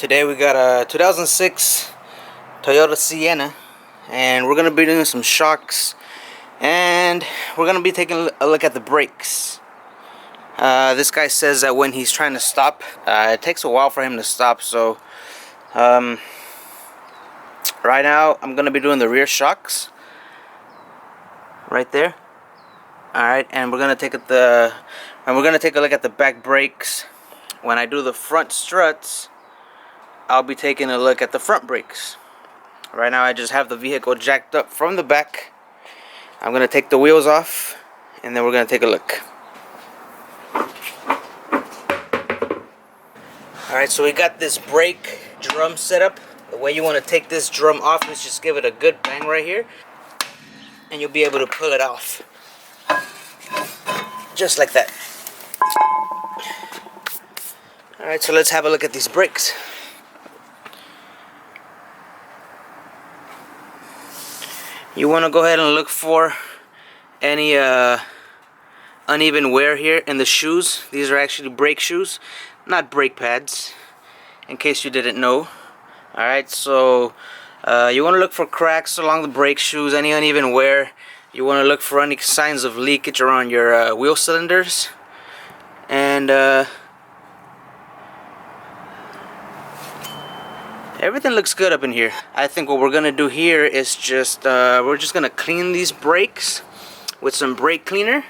Today we got a 2006 Toyota Sienna, and we're gonna be doing some shocks, and we're gonna be taking a look at the brakes. This guy says that when he's trying to stop, it takes a while for him to stop. So right now I'm gonna be doing the rear shocks right there. All right, and we're gonna take a look at the back brakes. When I do the front struts, I'll be taking a look at the front brakes. Right now I just have the vehicle jacked up from the back. I'm gonna take the wheels off, and then we're gonna take a look. Alright, so we got this brake drum set up. The way you want to take this drum off is just give it a good bang right here, and you'll be able to pull it off. Just like that. Alright, so let's have a look at these brakes. You want to go ahead and look for any uneven wear here in the shoes. These are actually brake shoes, not brake pads, in case you didn't know. Alright, so you want to look for cracks along the brake shoes, any uneven wear. You want to look for any signs of leakage around your wheel cylinders. And everything looks good up in here. I think what we're gonna do here is we're just gonna clean these brakes with some brake cleaner,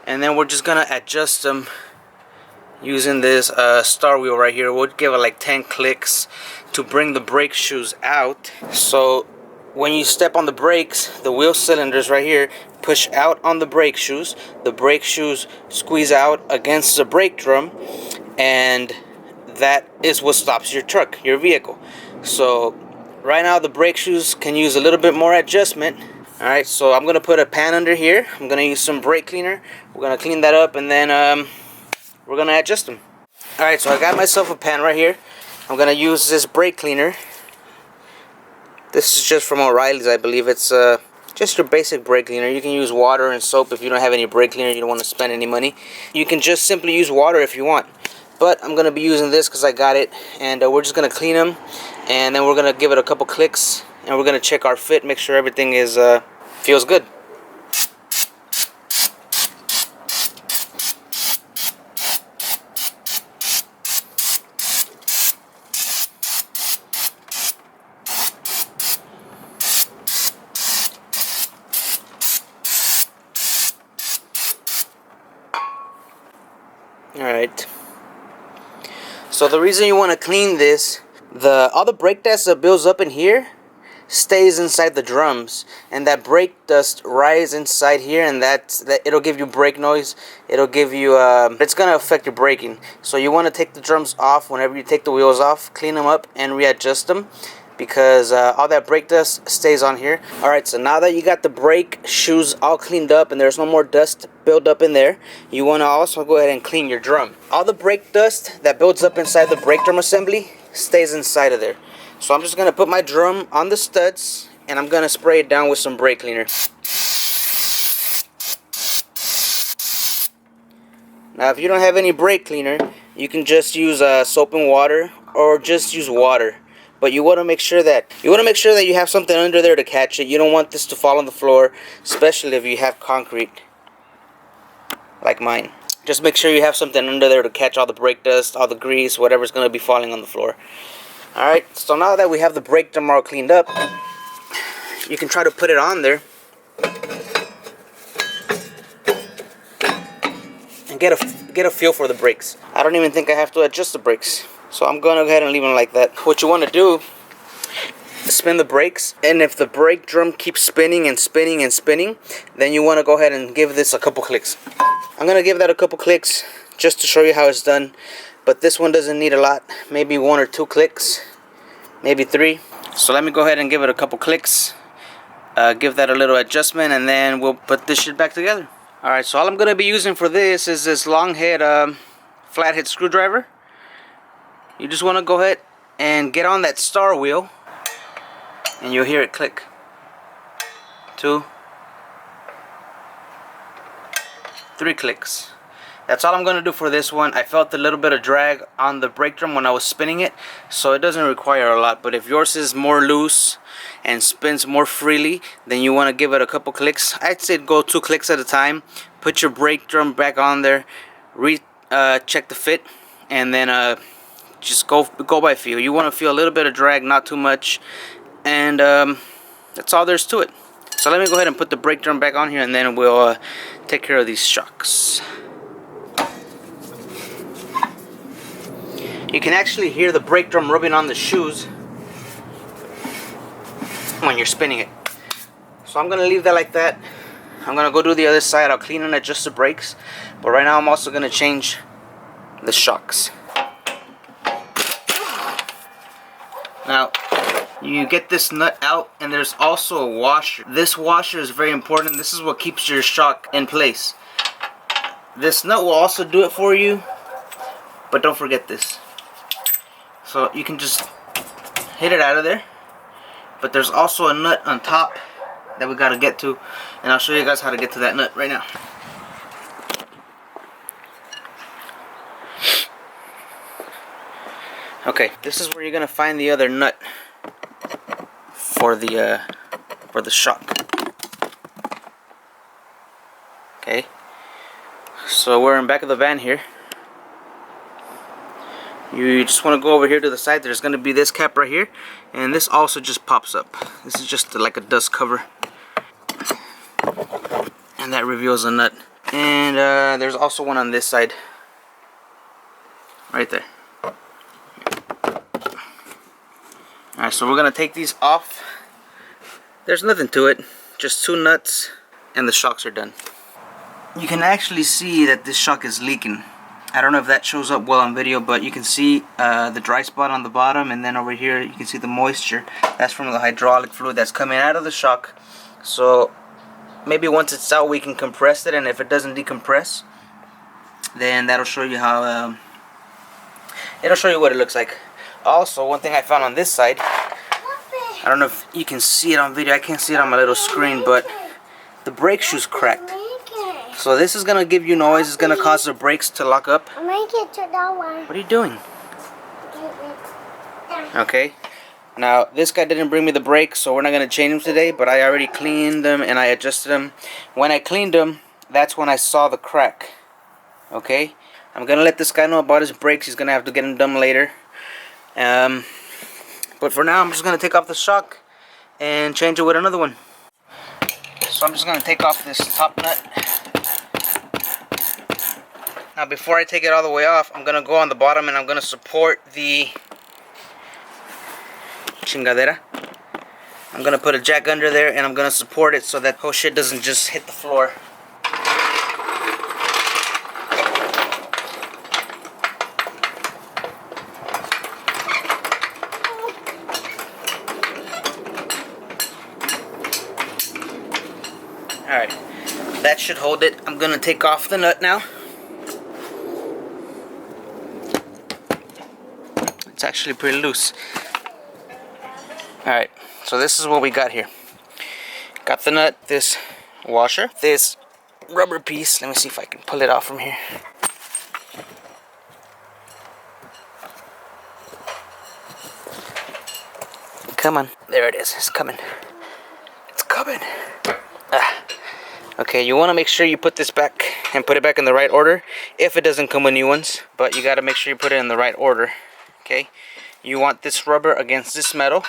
and then we're just gonna adjust them using this star wheel right here. We'll give it like 10 clicks to bring the brake shoes out. So when you step on the brakes, the wheel cylinders right here push out on the brake shoes. The brake shoes squeeze out against the brake drum, and that is what stops your truck, your vehicle. So right now the brake shoes can use a little bit more adjustment. Alright, so I'm gonna put a pan under here. I'm gonna use some brake cleaner. We're gonna clean that up, and then we're gonna adjust them. Alright, so I got myself a pan right here. I'm gonna use this brake cleaner. This is just from O'Reilly's, I believe. It's just your basic brake cleaner. You can use water and soap if you don't have any brake cleaner. You don't want to spend any money. You can just simply use water if you want. But I'm going to be using this because I got it. And we're just going to clean them. And then we're going to give it a couple clicks. And we're going to check our fit, make sure everything is feels good. Alright. So the reason you want to clean this, all the brake dust that builds up in here stays inside the drums, and that brake dust rises inside here, and that it'll give you brake noise. It'll give you it's gonna affect your braking. So you want to take the drums off whenever you take the wheels off, clean them up and readjust them, because all that brake dust stays on here. Alright, so now that you got the brake shoes all cleaned up and there's no more dust build up in there, you want to also go ahead and clean your drum. All the brake dust that builds up inside the brake drum assembly stays inside of there. So I'm just going to put my drum on the studs, and I'm going to spray it down with some brake cleaner. Now if you don't have any brake cleaner, you can just use soap and water, or just use water. But you want to make sure that you have something under there to catch it. You don't want this to fall on the floor, especially if you have concrete like mine. Just make sure you have something under there to catch all the brake dust, all the grease, whatever's going to be falling on the floor. Alright, so now that we have the brake drum all cleaned up, you can try to put it on there and get a feel for the brakes. I don't even think I have to adjust the brakes. So I'm going to go ahead and leave them like that. What you want to do is spin the brakes, and if the brake drum keeps spinning and spinning and spinning, then you want to go ahead and give this a couple clicks. I'm going to give that a couple clicks just to show you how it's done, but this one doesn't need a lot. Maybe 1 or 2 clicks, maybe 3. So let me go ahead and give it a couple clicks, give that a little adjustment, and then we'll put this shit back together. Alright, so all I'm going to be using for this is this long head flathead screwdriver. You just want to go ahead and get on that star wheel, and you'll hear it click. 2, 3 clicks. That's all I'm gonna do for this one. I felt a little bit of drag on the brake drum when I was spinning it, so it doesn't require a lot. But if yours is more loose and spins more freely, then you want to give it a couple clicks. I'd say go 2 clicks at a time. Put your brake drum back on there, check the fit, and then just go by feel. You want to feel a little bit of drag, not too much, and that's all there's to it. So let me go ahead and put the brake drum back on here, and then we'll take care of these shocks. You can actually hear the brake drum rubbing on the shoes when you're spinning it. So I'm going to leave that like that. I'm going to go do the other side. I'll clean and adjust the brakes. But right now I'm also going to change the shocks. Now, you get this nut out, and there's also a washer. This washer is very important. This is what keeps your shock in place. This nut will also do it for you, but don't forget this. So you can just hit it out of there, but there's also a nut on top that we got to get to, and I'll show you guys how to get to that nut right now. Okay, this is where you're gonna find the other nut for the shock. Okay, so we're in back of the van here. You just want to go over here to the side. There's going to be this cap right here, and this also just pops up. This is just like a dust cover, and that reveals the nut. And there's also one on this side right there. Alright, so we're going to take these off. There's nothing to it, just 2 nuts, and the shocks are done. You can actually see that this shock is leaking. I don't know if that shows up well on video, but you can see the dry spot on the bottom, and then over here you can see the moisture. That's from the hydraulic fluid that's coming out of the shock. So maybe once it's out we can compress it, and if it doesn't decompress, then that'll show you how it'll show you what it looks like. Also, one thing I found on this side, I don't know if you can see it on video, I can't see it on my little screen, but the brake shoe's cracked. So this is gonna give you noise. It's gonna cause the brakes to lock up. What are you doing? Okay. Now this guy didn't bring me the brakes, so we're not gonna change them today. But I already cleaned them and I adjusted them. When I cleaned them, that's when I saw the crack. Okay. I'm gonna let this guy know about his brakes. He's gonna have to get them done later. But for now, I'm just gonna take off the shock and change it with another one. So I'm just gonna take off this top nut. Now before I take it all the way off, I'm gonna go on the bottom and I'm gonna support the chingadera. I'm gonna put a jack under there and I'm gonna support it so that whole shit doesn't just hit the floor. Alright, that should hold it. I'm gonna take off the nut now. It's actually pretty loose. Alright, so this is what we got here. Got the nut, this washer, this rubber piece. Let me see if I can pull it off from here. Come on. There it is. It's coming. It's coming. Okay, you want to make sure you put this back and put it back in the right order if it doesn't come with new ones, but you got to make sure you put it in the right order. Okay, you want this rubber against this metal,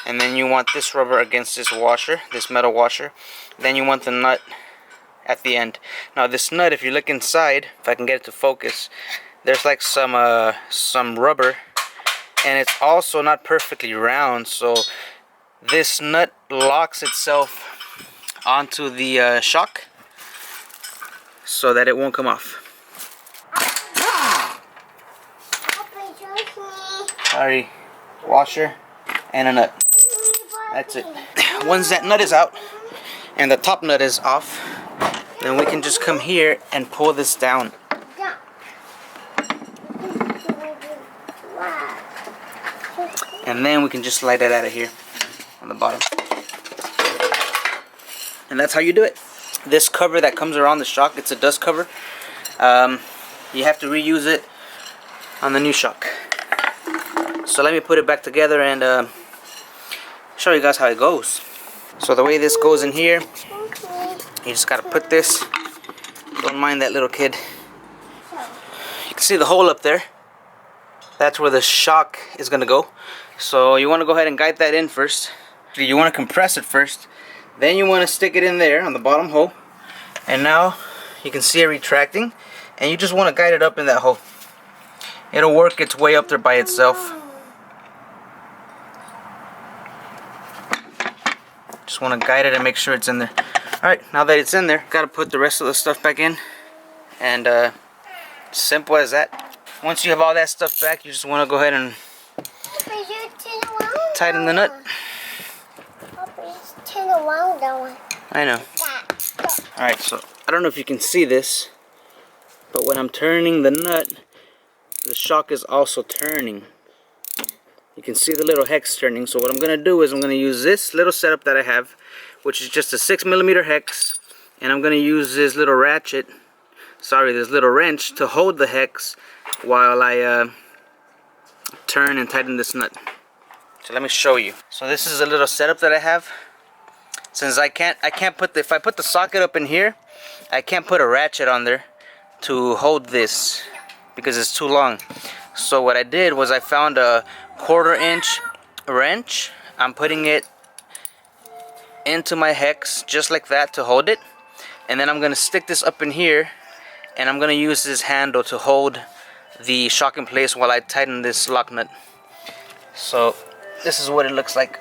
and then you want this rubber against this washer, this metal washer. Then you want the nut at the end. Now this nut, if you look inside, if I can get it to focus, there's like some rubber, and it's also not perfectly round, so this nut locks itself onto the shock so that it won't come off. Sorry, washer and a nut. That's it. Once that nut is out and the top nut is off, then we can just come here and pull this down. And then we can just slide it out of here on the bottom. And that's how you do it. This cover that comes around the shock, it's a dust cover. you have to reuse it on the new shock. So let me put it back together and show you guys how it goes. So the way this goes in here, you just gotta put this. Don't mind that little kid. You can see the hole up there. That's where the shock is gonna go. So you want to go ahead and guide that in first. You want to compress it first. Then you want to stick it in there on the bottom hole. And now you can see it retracting. And you just want to guide it up in that hole. It'll work its way up there by itself. Just want to guide it and make sure it's in there. Alright, now that it's in there, gotta put the rest of the stuff back in. And simple as that. Once you have all that stuff back, you just want to go ahead and tighten the nut. I know. Alright, so I don't know if you can see this, but when I'm turning the nut, the shock is also turning. You can see the little hex turning. So what I'm going to do is I'm going to use this little setup that I have, which is just a 6mm hex, and I'm going to use this little ratchet, this little wrench to hold the hex while I turn and tighten this nut. So let me show you. So this is a little setup that I have. Since I can't put if I put the socket up in here, I can't put a ratchet on there to hold this because it's too long. So what I did was I found a 1/4-inch wrench. I'm putting it into my hex just like that to hold it, and then I'm gonna stick this up in here, and I'm gonna use this handle to hold the shock in place while I tighten this lock nut. So this is what it looks like.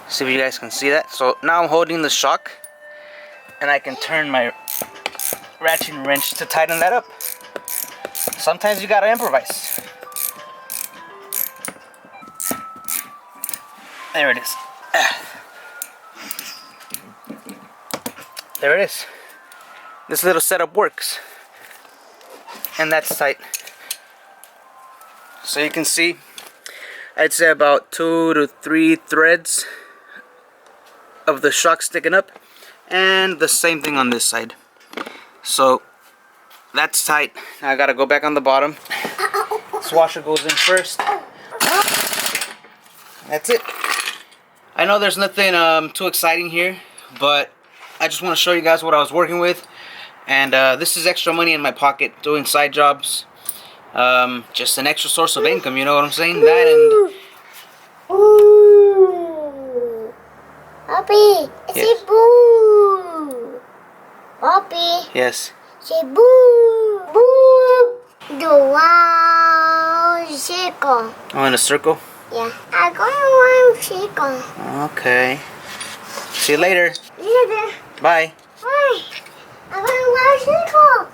See if you guys can see that. So now I'm holding the shock, and I can turn my ratchet wrench to tighten that up. Sometimes you gotta improvise. There it is. There it is. This little setup works, and that's tight. So you can see, I'd say about 2 to 3 threads of the shock sticking up, and the same thing on this side. So that's tight. Now I gotta go back on the bottom. This washer goes in first. That's it. I know there's nothing too exciting here, but I just want to show you guys what I was working with. And this is extra money in my pocket doing side jobs. Just an extra source of income, you know what I'm saying? That and Poppy, yes. say boo. Poppy, Yes. say boo. Boo. The wow circle. Oh, in a circle? Yeah, I'm going around circle. Okay. See you later. Later. Bye. Bye. I'm going around circle.